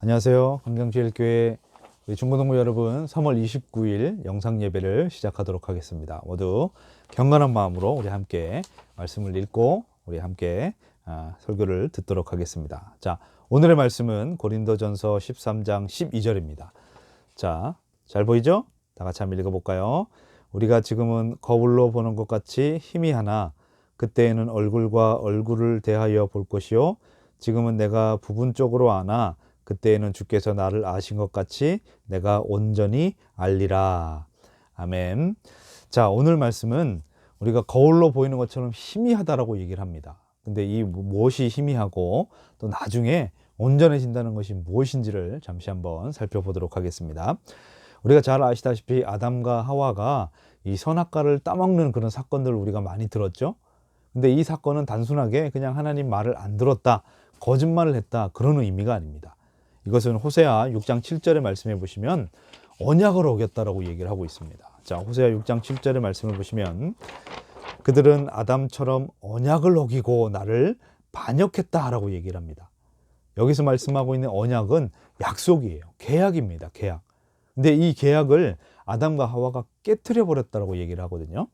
안녕하세요. 강경제일교회 중고등부 여러분, 3월 29일 영상 예배를 시작하도록 하겠습니다. 모두 경건한 마음으로 우리 함께 말씀을 읽고 우리 함께 설교를 듣도록 하겠습니다. 자, 오늘의 말씀은 고린도전서 13장 12절입니다. 자, 잘 보이죠? 다 같이 한번 읽어볼까요? 우리가 지금은 거울로 보는 것 같이 희미하나 그때에는 얼굴과 얼굴을 대하여 볼 것이요 지금은 내가 부분적으로 아나 그때에는 주께서 나를 아신 것 같이 내가 온전히 알리라. 아멘. 자, 오늘 말씀은 우리가 거울로 보이는 것처럼 희미하다라고 얘기를 합니다. 근데 이 무엇이 희미하고 또 나중에 온전해진다는 것이 무엇인지를 잠시 한번 살펴보도록 하겠습니다. 우리가 잘 아시다시피 아담과 하와가 이 선악과를 따먹는 그런 사건들을 우리가 많이 들었죠. 근데 이 사건은 단순하게 그냥 하나님 말을 안 들었다, 거짓말을 했다, 그런 의미가 아닙니다. 이것은 호세아 6장 7절의 말씀해 보시면 언약을 어겼다라고 얘기를 하고 있습니다. 자, 호세아 6장 7절의 말씀을 보시면 그들은 아담처럼 언약을 어기고 나를 반역했다라고 얘기를 합니다. 여기서 말씀하고 있는 언약은 약속이에요. 계약입니다. 계약. 근데 이 계약을 아담과 하와가 깨트려 버렸다라고 얘기를 하거든요.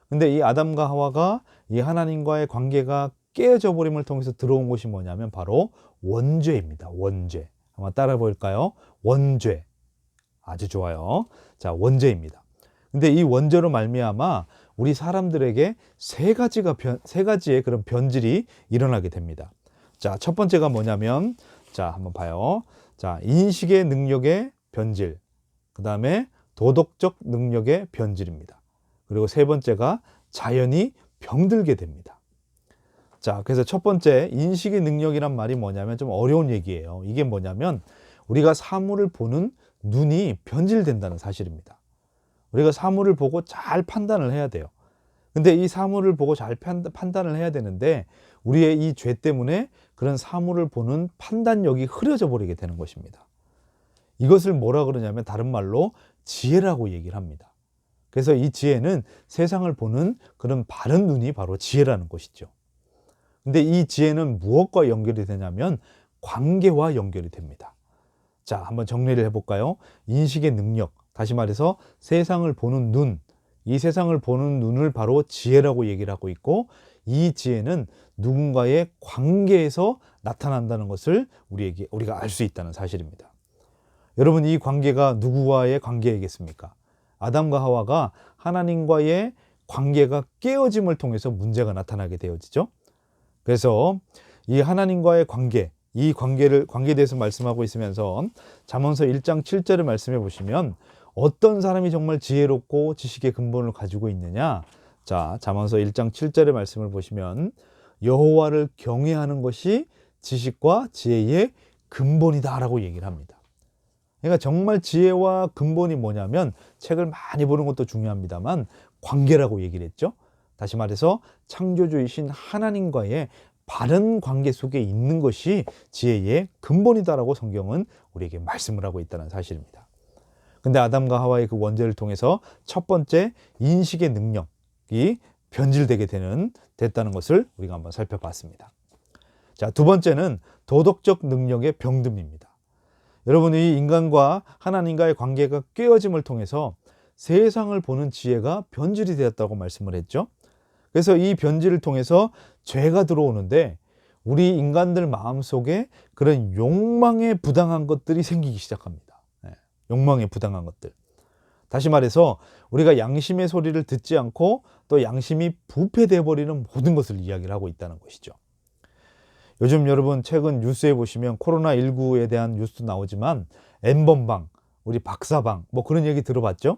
근데 이 아담과 하와가 이 하나님과의 관계가 깨어져 버림을 통해서 들어온 것이 뭐냐면 바로 원죄입니다. 원죄. 한번 따라 볼까요? 원죄. 아주 좋아요. 자, 원죄입니다. 근데 이 원죄로 말미암아 우리 사람들에게 세 가지의 그런 변질이 일어나게 됩니다. 자, 첫 번째가 뭐냐면, 자, 한번 봐요. 자, 인식의 능력의 변질. 그 다음에 도덕적 능력의 변질입니다. 그리고 세 번째가 자연히 병들게 됩니다. 자, 그래서 첫 번째 인식의 능력이란 말이 뭐냐면 좀 어려운 얘기예요. 이게 뭐냐면 우리가 사물을 보는 눈이 변질된다는 사실입니다. 우리가 사물을 보고 잘 판단을 해야 돼요. 근데 이 사물을 보고 잘 판단을 해야 되는데 우리의 이 죄 때문에 그런 사물을 보는 판단력이 흐려져 버리게 되는 것입니다. 이것을 뭐라 그러냐면 다른 말로 지혜라고 얘기를 합니다. 그래서 이 지혜는 세상을 보는 그런 바른 눈이 바로 지혜라는 것이죠. 근데 이 지혜는 무엇과 연결이 되냐면 관계와 연결이 됩니다. 자, 한번 정리를 해볼까요? 인식의 능력, 다시 말해서 세상을 보는 눈, 이 세상을 보는 눈을 바로 지혜라고 얘기를 하고 있고 이 지혜는 누군가의 관계에서 나타난다는 것을 우리가 알 수 있다는 사실입니다. 여러분, 이 관계가 누구와의 관계이겠습니까? 아담과 하와가 하나님과의 관계가 깨어짐을 통해서 문제가 나타나게 되어지죠. 그래서 이 하나님과의 관계, 이 관계에 대해서 말씀하고 있으면서 잠언서 1장 7절을 말씀해 보시면 어떤 사람이 정말 지혜롭고 지식의 근본을 가지고 있느냐? 자, 잠언서 1장 7절의 말씀을 보시면 여호와를 경외하는 것이 지식과 지혜의 근본이다라고 얘기를 합니다. 그러니까 정말 지혜와 근본이 뭐냐면 책을 많이 보는 것도 중요합니다만 관계라고 얘기를 했죠. 다시 말해서 창조주이신 하나님과의 바른 관계 속에 있는 것이 지혜의 근본이다라고 성경은 우리에게 말씀을 하고 있다는 사실입니다. 근데 아담과 하와의 그 원죄를 통해서 첫 번째 인식의 능력이 변질되게 됐다는 것을 우리가 한번 살펴봤습니다. 자, 두 번째는 도덕적 능력의 병듦입니다. 여러분, 이 인간과 하나님과의 관계가 깨어짐을 통해서 세상을 보는 지혜가 변질이 되었다고 말씀을 했죠. 그래서 이 변질을 통해서 죄가 들어오는데 우리 인간들 마음속에 그런 욕망에 부당한 것들이 생기기 시작합니다. 욕망에 부당한 것들. 다시 말해서 우리가 양심의 소리를 듣지 않고 또 양심이 부패되어 버리는 모든 것을 이야기를 하고 있다는 것이죠. 요즘 여러분 최근 뉴스에 보시면 코로나19에 대한 뉴스도 나오지만 N번방, 우리 박사방 뭐 그런 얘기 들어봤죠?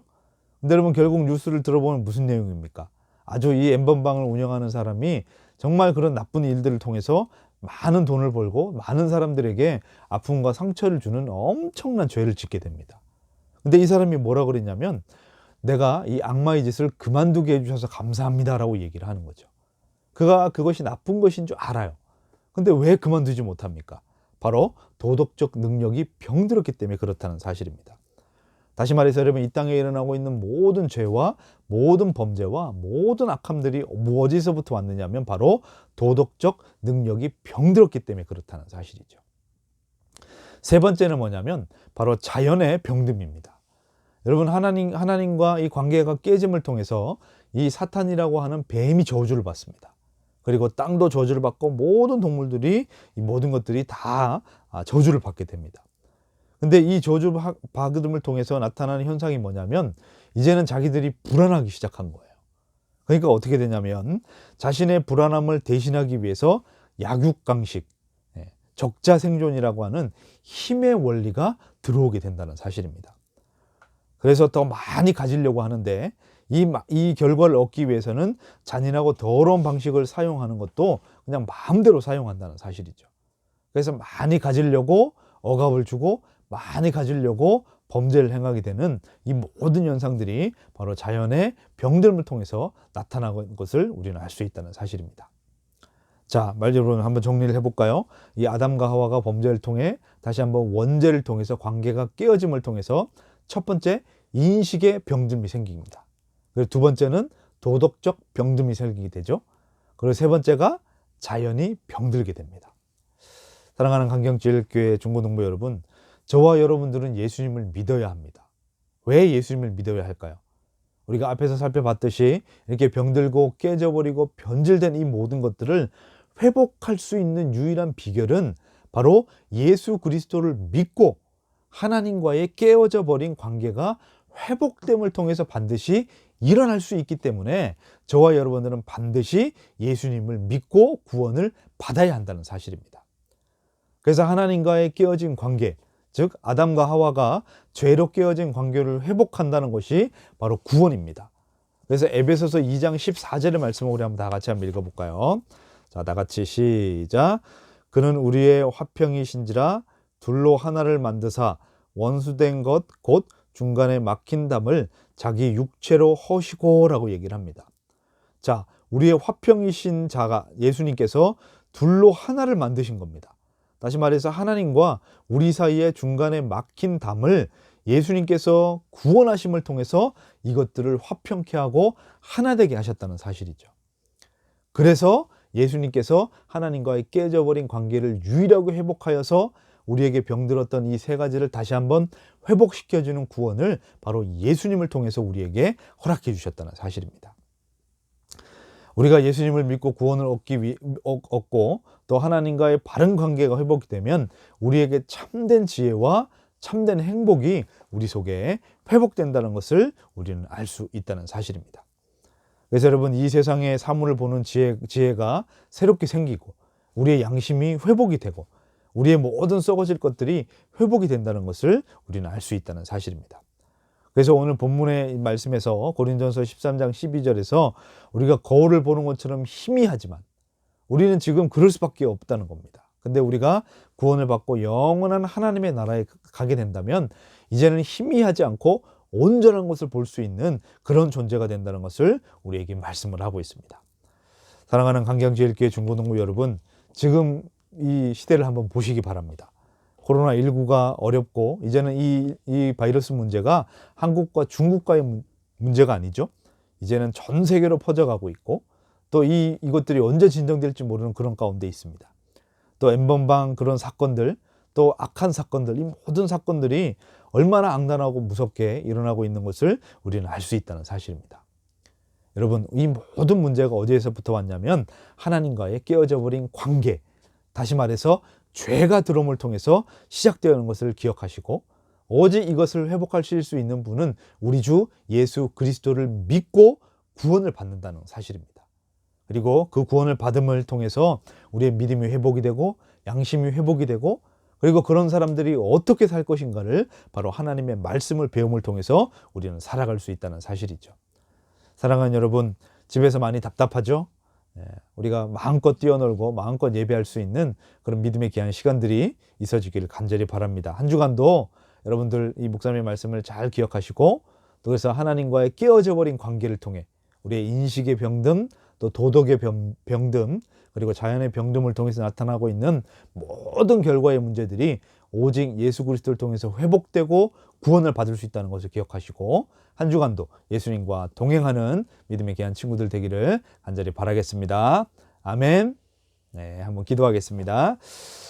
근데 여러분 결국 뉴스를 들어보면 무슨 내용입니까? 아주 이 N번방을 운영하는 사람이 정말 그런 나쁜 일들을 통해서 많은 돈을 벌고 많은 사람들에게 아픔과 상처를 주는 엄청난 죄를 짓게 됩니다. 근데 이 사람이 뭐라 그랬냐면 내가 이 악마의 짓을 그만두게 해주셔서 감사합니다라고 얘기를 하는 거죠. 그것이 나쁜 것인 줄 알아요. 근데 왜 그만두지 못합니까? 바로 도덕적 능력이 병들었기 때문에 그렇다는 사실입니다. 다시 말해서 여러분, 이 땅에 일어나고 있는 모든 죄와 모든 범죄와 모든 악함들이 어디서부터 왔느냐면 바로 도덕적 능력이 병들었기 때문에 그렇다는 사실이죠. 세 번째는 뭐냐면 바로 자연의 병듦입니다. 여러분, 하나님과 이 관계가 깨짐을 통해서 이 사탄이라고 하는 뱀이 저주를 받습니다. 그리고 땅도 저주를 받고 모든 동물들이, 이 모든 것들이 다 저주를 받게 됩니다. 근데 이 저주 받음을 통해서 나타나는 현상이 뭐냐면 이제는 자기들이 불안하기 시작한 거예요. 그러니까 어떻게 되냐면 자신의 불안함을 대신하기 위해서 약육강식, 적자생존이라고 하는 힘의 원리가 들어오게 된다는 사실입니다. 그래서 더 많이 가지려고 하는데 이 결과를 얻기 위해서는 잔인하고 더러운 방식을 사용하는 것도 그냥 마음대로 사용한다는 사실이죠. 그래서 많이 가지려고 억압을 주고 많이 가지려고 범죄를 행하게 되는 이 모든 현상들이 바로 자연의 병듦을 통해서 나타나는 것을 우리는 알 수 있다는 사실입니다. 자, 말대로 한번 정리를 해볼까요? 이 아담과 하와가 범죄를 통해 다시 한번 원죄를 통해서 관계가 깨어짐을 통해서 첫 번째, 인식의 병듦이 생깁니다. 그리고 두 번째는 도덕적 병듦이 생기게 되죠. 그리고 세 번째가 자연이 병들게 됩니다. 사랑하는 강경제일교회 중고등부 여러분, 저와 여러분들은 예수님을 믿어야 합니다. 왜 예수님을 믿어야 할까요? 우리가 앞에서 살펴봤듯이 이렇게 병들고 깨져버리고 변질된 이 모든 것들을 회복할 수 있는 유일한 비결은 바로 예수 그리스도를 믿고 하나님과의 깨어져 버린 관계가 회복됨을 통해서 반드시 일어날 수 있기 때문에 저와 여러분들은 반드시 예수님을 믿고 구원을 받아야 한다는 사실입니다. 그래서 하나님과의 깨어진 관계, 즉 아담과 하와가 죄로 깨어진 관계를 회복한다는 것이 바로 구원입니다. 그래서 에베소서 2장 14절의 말씀을 우리 다 같이 한번 읽어볼까요? 자, 다 같이 시작. 그는 우리의 화평이신지라 둘로 하나를 만드사 원수된 것 곧 중간에 막힌 담을 자기 육체로 허시고라고 얘기를 합니다. 자, 우리의 화평이신 자가 예수님께서 둘로 하나를 만드신 겁니다. 다시 말해서 하나님과 우리 사이에 중간에 막힌 담을 예수님께서 구원하심을 통해서 이것들을 화평케 하고 하나 되게 하셨다는 사실이죠. 그래서 예수님께서 하나님과의 깨져버린 관계를 유일하게 회복하여서 우리에게 병들었던 이 세 가지를 다시 한번 회복시켜주는 구원을 바로 예수님을 통해서 우리에게 허락해 주셨다는 사실입니다. 우리가 예수님을 믿고 구원을 얻고 또 하나님과의 바른 관계가 회복이 되면 우리에게 참된 지혜와 참된 행복이 우리 속에 회복된다는 것을 우리는 알 수 있다는 사실입니다. 그래서 여러분, 이 세상의 사물을 보는 지혜가 새롭게 생기고 우리의 양심이 회복이 되고 우리의 모든 썩어질 것들이 회복이 된다는 것을 우리는 알 수 있다는 사실입니다. 그래서 오늘 본문의 말씀에서 고린도전서 13장 12절에서 우리가 거울을 보는 것처럼 희미하지만 우리는 지금 그럴 수밖에 없다는 겁니다. 근데 우리가 구원을 받고 영원한 하나님의 나라에 가게 된다면 이제는 희미하지 않고 온전한 것을 볼 수 있는 그런 존재가 된다는 것을 우리에게 말씀을 하고 있습니다. 사랑하는 강경제일교회 중고등부 여러분, 지금 이 시대를 한번 보시기 바랍니다. 코로나19가 어렵고 이제는 이 바이러스 문제가 한국과 중국과의 문제가 아니죠. 이제는 전 세계로 퍼져가고 있고 또 이것들이 언제 진정될지 모르는 그런 가운데 있습니다. 또 N번방 그런 사건들, 또 악한 사건들, 이 모든 사건들이 얼마나 악랄하고 무섭게 일어나고 있는 것을 우리는 알 수 있다는 사실입니다. 여러분, 이 모든 문제가 어디에서부터 왔냐면 하나님과의 깨어져 버린 관계, 다시 말해서 죄가 들어옴을 통해서 시작되는 것을 기억하시고 오직 이것을 회복하실 수 있는 분은 우리 주 예수 그리스도를 믿고 구원을 받는다는 사실입니다. 그리고 그 구원을 받음을 통해서 우리의 믿음이 회복이 되고 양심이 회복이 되고 그리고 그런 사람들이 어떻게 살 것인가를 바로 하나님의 말씀을 배움을 통해서 우리는 살아갈 수 있다는 사실이죠. 사랑하는 여러분, 집에서 많이 답답하죠? 우리가 마음껏 뛰어놀고 마음껏 예배할 수 있는 그런 믿음의 귀한 시간들이 있어지기를 간절히 바랍니다. 한 주간도 여러분들 이 목사님의 말씀을 잘 기억하시고 또 그래서 하나님과의 깨어져 버린 관계를 통해 우리의 인식의 병듦, 또 도덕의 병듦, 그리고 자연의 병듦을 통해서 나타나고 있는 모든 결과의 문제들이 오직 예수 그리스도를 통해서 회복되고 구원을 받을 수 있다는 것을 기억하시고 한 주간도 예수님과 동행하는 믿음의 귀한 친구들 되기를 간절히 바라겠습니다. 아멘. 네, 한번 기도하겠습니다.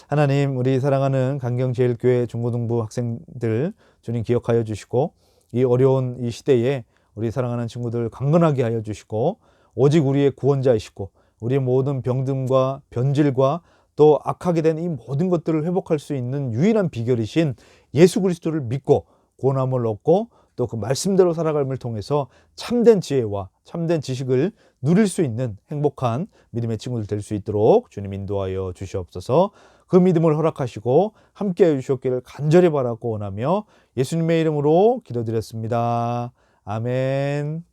하나님, 우리 사랑하는 강경제일교회 중고등부 학생들 주님 기억하여 주시고, 이 어려운 이 시대에 우리 사랑하는 친구들 강건하게 하여 주시고, 오직 우리의 구원자이시고 우리의 모든 병듦과 변질과 또 악하게 된 이 모든 것들을 회복할 수 있는 유일한 비결이신 예수 그리스도를 믿고 구원함을 얻고 또 그 말씀대로 살아감을 통해서 참된 지혜와 참된 지식을 누릴 수 있는 행복한 믿음의 친구들 될 수 있도록 주님 인도하여 주시옵소서. 그 믿음을 허락하시고 함께해 주셨기를 간절히 바라고 원하며 예수님의 이름으로 기도드렸습니다. 아멘.